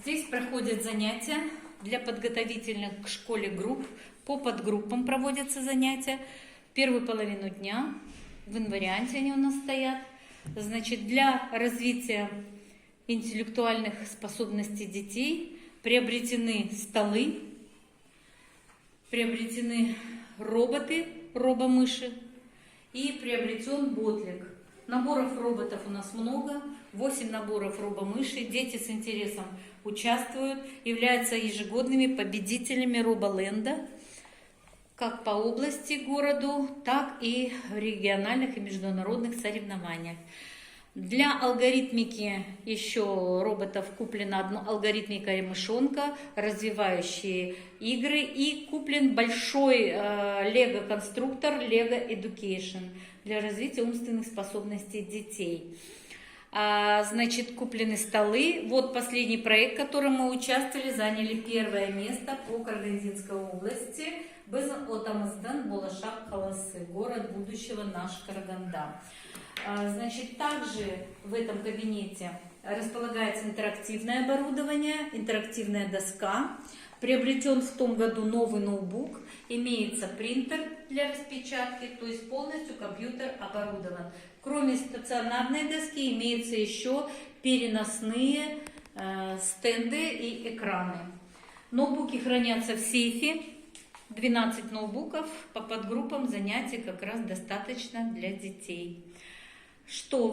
Здесь проходят занятия для подготовительных к школе групп. По подгруппам проводятся занятия. Первую половину дня, в инварианте они у нас стоят. Значит, для развития интеллектуальных способностей детей приобретены столы, приобретены роботы, робомыши и приобретен ботлик. Наборов роботов у нас много, 8 наборов робомышей. Дети с интересом участвуют, являются ежегодными победителями роболенда, как по области городу, так и в региональных и международных соревнованиях. Для алгоритмики еще роботов куплена одна алгоритмика и мышонка, развивающие игры, и куплен большой лего-конструктор Lego Education для развития умственных способностей детей. Значит, куплены столы. Вот последний проект, в котором мы участвовали, заняли первое место по Карагандинской области. Біздің отамыздың болашақ қаласы, город будущего наш Караганда. Значит, также в этом кабинете располагается интерактивное оборудование, интерактивная доска. Приобретен в том году новый ноутбук, имеется принтер для распечатки, то есть полностью компьютер оборудован. Кроме стационарной доски имеются еще переносные стенды и экраны. Ноутбуки хранятся в сейфе. 12 ноутбуков по подгруппам, занятий как раз достаточно для детей. Что